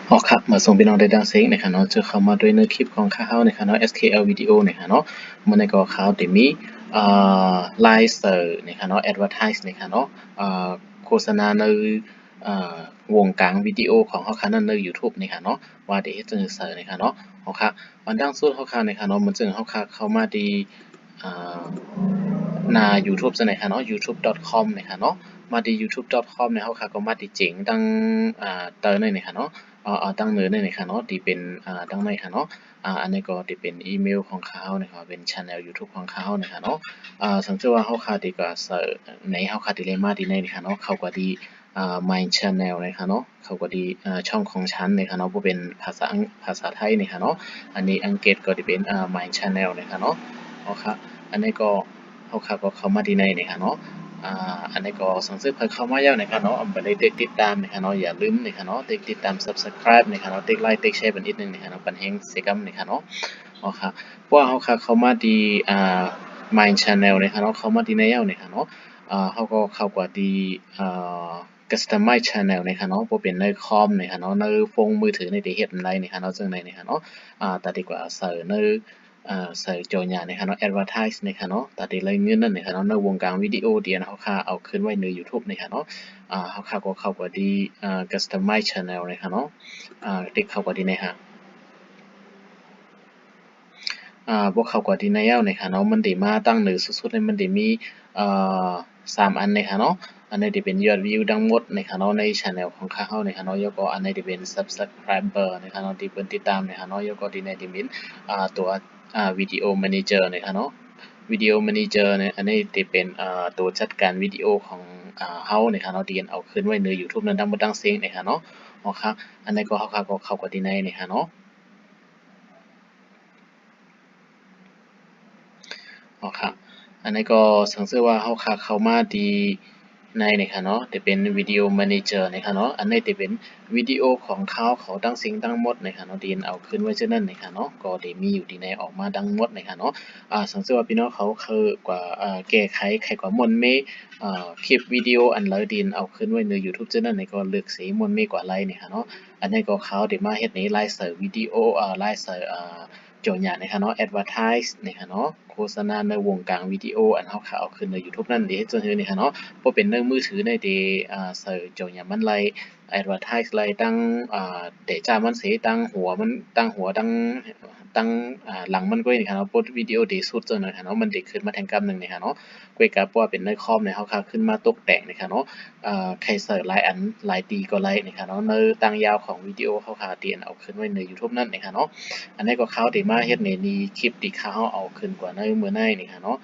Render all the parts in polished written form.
อ๋อครับมาส่งพี่น้องได้ดังเซ็งนะครับเนาะจะเข้ามาด้วยเนื้อคลิปของข้าวนะครับเนาะ SQL วิดีโอนะครับเนาะมันในก็ข้าวที่มีไลฟ์เซอร์นะครับเนาะ advertise นะครับเนาะโฆษณาในวงการวิดีโอของเขาคันนั้นใน YouTube นะครับเนาะว่าเดี๋ยวจะเสิร์ชนะครับเนาะอ๋อครับวันดังสุดเขาคันนะครับเนาะมันจึงเขาคันเข้ามาดีอ่าหน้า YouTube ซะหน่อยครับเนาะ youtube.com นะครับเนาะมาดี youtube.com เนี่ยเขาคันก็มาดีเจ๋งดังเตอร์เลยนะครับเนาะ ตั้งเนื้อในค่ะเนาะที่เป็นตั้งในค่ะเนาะอันนี้ก็ที่เป็นอีเมลของเขานะครับเป็น channel YouTube ของเขานะคะเนาะสังเกตว่าเขาขาดดีกว่าเสิร์ชในเขาขาดดีเลยมาดีในนะคะเนาะเขาก็ดีmy channel นะคะเนาะเขาก็ดีช่องของฉันนะคะเนาะบ่เป็นภาษาไทยนะคะเนาะอันนี้อังกฤษก็จะเป็นmy channel นะคะเนาะเอาค่ะอันนี้ก็เขาขาก็เข้ามาดีในนะคะเนาะ อันนี้ก็สังเกตเพิ่มเข้ามาแล้วนะครับเนาะไปเลยติดตามนะครับเนาะอย่าลืมนะครับเนาะติดตาม subscribe นะครับเนาะไลค์แชร์เป็นนิดนึงนะครับเนาะปันแห่งเซกัมนะครับเนาะอ๋อครับพวกเขาเข้ามาดีmy channel นะครับเนาะเข้ามาดีในแล้วนะครับเนาะเขาก็เข้ากว่าดีcustomize channel นะครับเนาะบ่เป็นในคอมนะครับเนาะในโฟนมือถือในที่เฮ็ดได้นะครับเนาะจังได๋นะครับเนาะแต่ดีกว่าเสิร์ชในใส่โจทย์อย่างนะครับเนาะ advertise นะครับเนาะตัดได้เลยเงินนั่นนะครับเนาะในวงการวิดีโอเดียวนะเขาค่าเอาขึ้นไว้ใน YouTube นะครับเนาะเขาค่าก็เข้ากับดีcustomize channel นะครับเนาะติ๊กเข้ากับดีนะครับพวกเขาก็ดีในแล้วนะครับเนาะมันได้มาตั้งเหนือสุดๆเลยมันได้มีอ3อันนะครับเนาะอันนี้ที่เป็นยอดวิวทั้งหมดนะครับเนาะใน channel ของเขานะครับเนาะแล้วก็อันนี้ที่เป็น subscriber นะครับเนาะที่เพิ่นติดตามนะครับเนาะแล้วก็ที่ในที่เป็นตัววิดีโอ manager นะครับเนาะวิดีโอ manager เนี่ยอันนี้ที่เป็นตัวจัดการวิดีโอของเขานะครับเนาะที่เอาขึ้นไว้ใน YouTube นั้นทั้งหมดทั้งสิ้นนะครับเนาะอ๋อครับอันนี้ก็เขาก็เข้ากับที่ในนะครับเนาะอ๋อครับอันนี้ก็สังเกตว่าเขาเข้ามาดีในนะครับเนาะจะเป็นวิดีโอ manager นะครับเนาะอันนี้จะเป็นวิดีโอของเขาตั้งสิ่งตั้งหมดนะครับเนาะที่เอาขึ้นไว้เช่นนั้นนะครับเนาะก็ได้มีอยู่ที่ในออกมาทั้งหมดนะครับเนาะสังเกตว่าพี่น้องเขาคือกว่าแก้ไขกว่ามนต์เมคลิปวิดีโออันเลยดินเอาขึ้นไว้ใน YouTube เช่นนั้นนี่ก็เลือกสีมนต์เมกว่าไรนะครับเนาะอันนี้ก็เขาได้มาเฮ็ดในไลฟ์เสิร์ฟวิดีโอไลฟ์เสิร์ฟโจทย์อย่างนะครับเนาะ advertise นะครับเนาะโฆษณาในวงการวิดีโออันเขาเอาขึ้นใน YouTube นั่นเด้จนถึงนี่ครับเนาะบ่เป็นในมือถือในที่เสิร์ชโจทย์อย่างมันไล่ advertise ไล่ตั้งเดจ้ามันเสตั้งหลังมันก็นี่ครับเนาะโพสต์วิดีโอดีสุดจังนะครับเนาะมันได้ขึ้นมาแทงกำหนึ่งนะครับเนาะกวยกับว่าเป็นในคอมเนี่ยเขาขึ้นมาตกแต่งนะครับเนาะใครเสิร์ชหลายอันหลายตีก็ไลค์นะครับเนาะในตั้งยาวของวิดีโอเขาเตียนเอาขึ้นไว้ใน YouTube นั่นนะครับเนาะ อันนี้ก็เขาที่มาเฮ็ดในนี้คลิปที่เขาเอาขึ้นกว่าในมื้อในนี่ค่ะเนาะ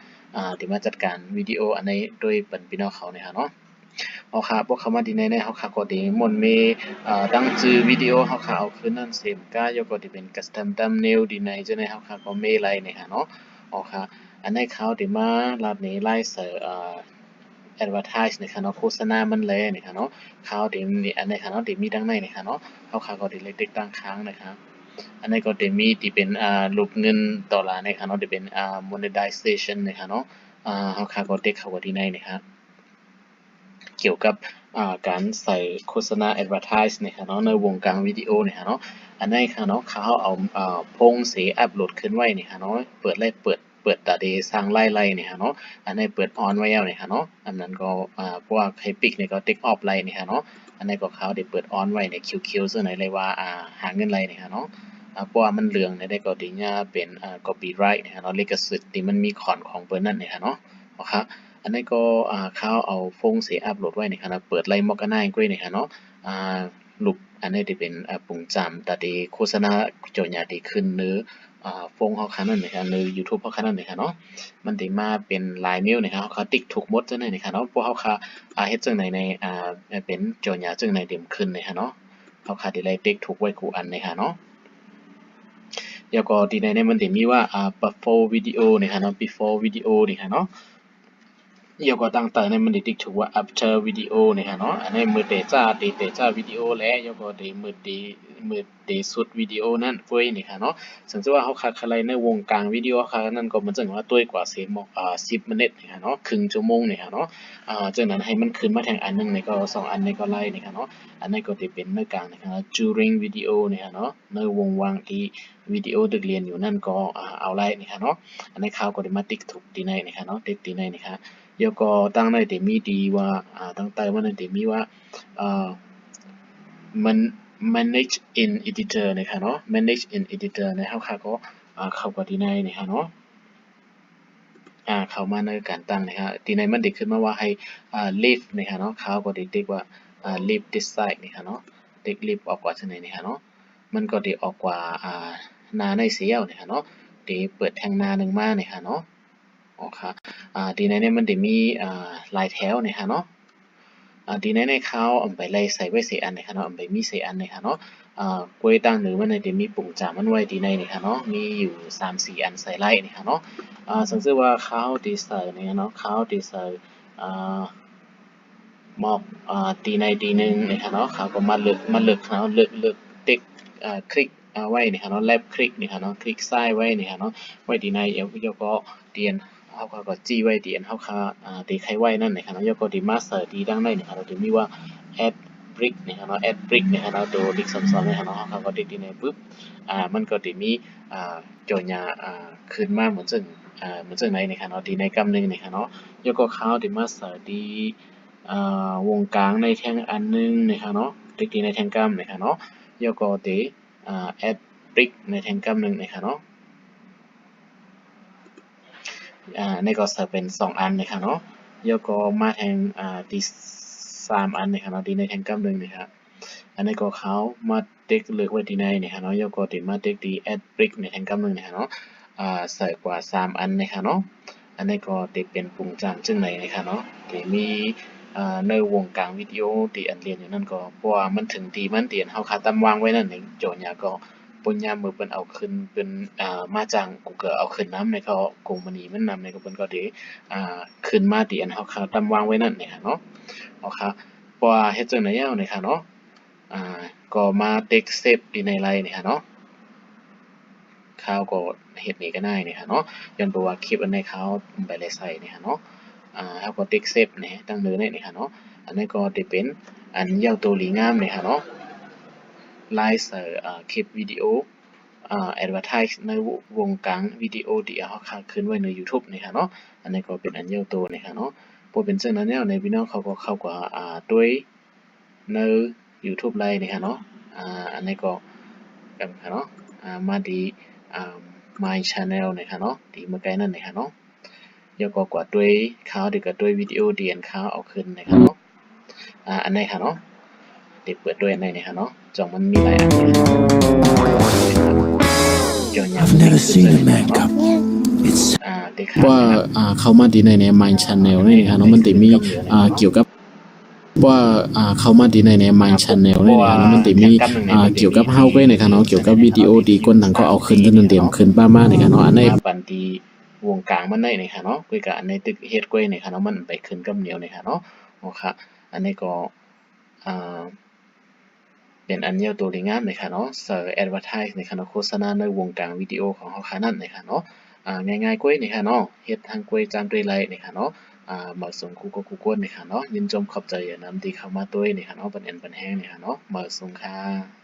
ที่มาจัดการวิดีโออันนี้โดยเปิ้นพี่น้องเขาเนี่ยค่ะเนาะเอาค่ะพวกเขามาที่ในเขาค่ะก็ได้มนต์มีตั้งชื่อวิดีโอเขาค่ะเอาขึ้นนั่นเสมกายก็ที่เป็น custom thumbnail ที่ในจังได๋เขาค่ะก็มีไลเนี่ยค่ะเนาะเอาค่ะอันนี้เขาที่มารับนี้ไลฟ์เสิร์ชadvertise นี่ค่ะเนาะโฆษณามันเลยนี่ค่ะเนาะเขาที่มีอันนี้ค่ะเนาะที่มีดังในนี่ค่ะเนาะเขาค่ะก็ได้เลยติดตั้งค้างนะครับ อันนี้ก็จะมีที่เป็นรูปเงินดอลลาร์นะครับเนาะที่เป็นmonetization นะครับเนาะเขาค่าก็เด็กเขาก็ที่ในนะครับเกี่ยวกับการใส่โฆษณา advertise นะครับเนาะในวงการวิดีโอนะครับเนาะอันนี้ค่ะเนาะเขาเอาโพงสีอัปโหลดขึ้นไว้นี่ค่ะเนาะเปิดตาเดสร้างไล่นี่ค่ะเนาะอันนี้เปิดออนไว้แล้วนี่ค่ะเนาะอันนั้นก็พวกให้ปิกนี่ก็ติ๊กออฟไล่นี่ค่ะเนาะอันนี้ก็เขาได้เปิดออนไว้ในคิวๆซึ่งไหนเลยว่าหาเงินไล่นี่ค่ะเนาะ เพราะว่ามันเรื่องในได้ก็ดีเนี่ยเป็นcopyright นะฮะเนาะลิขสิทธิ์ที่มันมีของเปิ้นนั่นนะฮะเนาะครับอันนี้ก็เขาเอาฟงเสียอัปโหลดไว้นี่ครับเปิดไล่มอกกะนายกล้วยนี่ฮะเนาะรูปอันนี้ที่เป็นปุ่มจำแต่ที่โฆษณาโจญาที่ขึ้นเนื้อฟงเขาคันนั่นนะครับใน YouTube เขาคันนั่นนะครับเนาะมันได้มาเป็นลายนิ้วนะครับเขาติ๊กถูกหมดจังได๋นะครับเนาะพวกเขาเฮ็ดจังได๋ในเป็นโจญาจังได๋เต็มขึ้นนะครับเนาะเขาได้ไล่ติ๊กถูกไว้คู่อันนะครับเนาะ แล้วก็ที่ในมันจะมีว่าbefore video นี่ค่ะเนาะ before video นี่ค่ะเนาะ yêu có tăng tờ này mình để tích chủ after video này hả nó anh em mới để ra video lẽ yêu có để mới để suốt videoนั่นด้วยนี่ค่ะเนาะสังเกตว่าเขาคัดอะไรในวงกลางวิดีโอค่ะนั่นก็มันจะว่าตัวกว่า10 นาทีนี่ค่ะเนาะครึ่งชั่วโมงนี่ค่ะเนาะจากนั้นให้มันขึ้นมาแทงอันนึงนี่ก็2 อันนี่ก็ไล่นี่ค่ะเนาะอันนี้ก็จะเป็นในกลางนี่ค่ะ during video นี่ค่ะเนาะในวงว่างที่วิดีโอดึกเรียนอยู่นั่นก็เอาไล่นี่ค่ะเนาะอันนี้เขาก็ได้มาติ๊กถูกตีในนี่ค่ะเนาะติ๊กตีในนี่ค่ะแล้วก็ตั้งในเดมีดีว่าตั้งแต่ว่าในเดมีว่ามัน manage in editor นะครับเนาะ manage in editor นะครับเขาก็เข้ากับที่ในนะครับเนาะเข้ามาในการตั้งนะครับที่ในมันเด็กขึ้นมาว่าให้leave นะครับเนาะเขาก็เด็กว่าleave this side นะครับเนาะเด็ก leave ออกกว่าที่ไหนนะครับเนาะมันก็เด็กออกกว่าหน้าในเสียวนะครับเนาะเด็กเปิดแทงหน้าหนึ่งมานะครับเนาะอ๋อค่ะที่ในเนี่ยมันจะมีลายแถวนะครับเนาะทีนี้ในเขาไปไล่ใส่ไว้4 อันนะครับเนาะไปมี4 อันนะครับเนาะกล้วยตั้งหรือว่าในจะมีปุ่มจามันไว้ที่ในนะครับเนาะมีอยู่3-4 อันใส่ไล่นะครับเนาะสังเกตว่าเขาดีไซน์นะครับเนาะเขาดีไซน์มอกตีในตีหนึ่งนะครับเนาะเขาก็มาเลือกเขาเลือกติ๊กคลิกไว้นะครับเนาะแลบคลิกนะครับเนาะคลิกซ้ายไว้นะครับเนาะไว้ที่ในเดี๋ยวก็เตียนเขาก็จี้ไว้เตียนเขาตีไขไว้นั่นนะครับเนาะเดี๋ยวก็ดีมาเสิร์ชดีดังในนะครับเราจะมีว่า add brick นะครับเนาะ add brick นะครับเนาะตัวดิกซ้ำๆนะครับเนาะเขาก็ติ๊กที่ในปุ๊บมันก็จะมีจอยาขึ้นมาเหมือนซึ่งไหนนะครับเนาะที่ในกำนึงนะครับเนาะเดี๋ยวก็เขาดีมาเสิร์ชดีวงกลางในแท่งอันนึงนะครับเนาะติ๊กที่ในแท่งกำนะครับเนาะเดี๋ยวก็ตีadd brick ในแท่งกำนึงนะครับเนาะในก็จะเป็น2 อันนะครับเนาะเดี๋ยวก็มาแทงที่3 อันนะครับเนาะที่ในแท่งกำนึงนะครับอันนี้ก็เขามาติ๊กเลือกไว้ที่ในนะครับเนาะเดี๋ยวก็ตีมาติ๊กที่ add brick ในแท่งกำนึงนะครับเนาะใส่กว่า3 อันนะครับเนาะอันนี้ก็ตีเป็นปุ่มจำซึ่งไหนนะครับเนาะที่มีในวงกลางวิดีโอที่อันเรียนอยู่นั่นก็เพราะว่ามันถึงที่มันเตียนเฮาคาตั้มวางไว้นั่นเองโจทย์เนี่ยก็ปุญญามือเป็นเอาขึ้นเป็นมาจากกูเกิลเอาขึ้นน้ำในเขากงมันนี่มันนำในก็เป็นก็ดีขึ้นมาที่อันเฮาคาตั้มวางไว้นั่นเนี่ยเนาะเอาค่ะเพราะว่าเฮ็ดจังได๋เอาเนี่ยค่ะเนาะก็มาเทคเซฟดีในไลน์เนี่ยค่ะเนาะข่าวก็เฮ็ดนี่ก็ได้เนี่ยค่ะเนาะย้อนตัวคลิปอันในข่าวไปเลยใส่เนี่ยค่ะเนาะเฮาก็ติ๊กเซฟเนี่ยตั้งเนื้อเนี่ยค่ะเนาะอันนี้ก็จะเป็นอันยาวตัวหลีงามเนี่ยค่ะเนาะไลฟ์คลิปวิดีโอadvertise ในวงกลางวิดีโอที่เฮาขึ้นไว้ใน YouTube นี่ค่ะเนาะอันนี้ก็เป็นอันยาวตัวนี่ค่ะเนาะพอเป็นจังนั้นแล้วในพี่น้องเขาก็เข้ากับด้วยใน YouTube ไลฟ์นี่ค่ะเนาะอันนี้ก็กันค่ะเนาะมาดีmy channel นี่ค่ะเนาะที่เมื่อกี้นั่นนี่ค่ะเนาะแล้วก็กว่าด้วยเขาเดี๋ยวก็ด้วยวิดีโอเดียนเขาเอาขึ้นนะครับเนาะอันไหนค่ะเนาะเดี๋ยวเปิดด้วยอันไหนนะครับเนาะจองมันมีหลายอันเลยจองอย่าง I've never seen a man cup. It's ว่าเข้ามาดีในMy Channel นี่นะครับเนาะมันจะมีเกี่ยวกับว่าเข้ามาดีในMy Channel นี่นะครับเนาะมันจะมีเกี่ยวกับเฮาด้วยนะครับเนาะเกี่ยวกับวิดีโอดีคนหนังก็เอาขึ้นจนเต็มขึ้นป้ามานะครับเนาะอันในปันดีวงกลางมันได้นะครับเนาะคุยกับอันในตึกเฮ็ดกล้วยนะครับเนาะมันไปขึ้นกับเหนียวนะครับเนาะโอเคอันนี้ก็เป็นอันยาวตัวงามนะคะเนาะเสิร์ช advertise นะคะเนาะโฆษณาในวงกลางวิดีโอของเฮาค่ะนั่นนะคะเนาะง่ายๆกล้วยนะคะเนาะเฮ็ดทางกล้วยจามด้วยไลน์นะคะเนาะเหมาะสมคู่กับคู่คนนะคะเนาะยินจมขอบใจอย่านำที่เข้ามาด้วยนะคะเนาะปันแห้งนะคะเนาะเหมาะสมค่ะ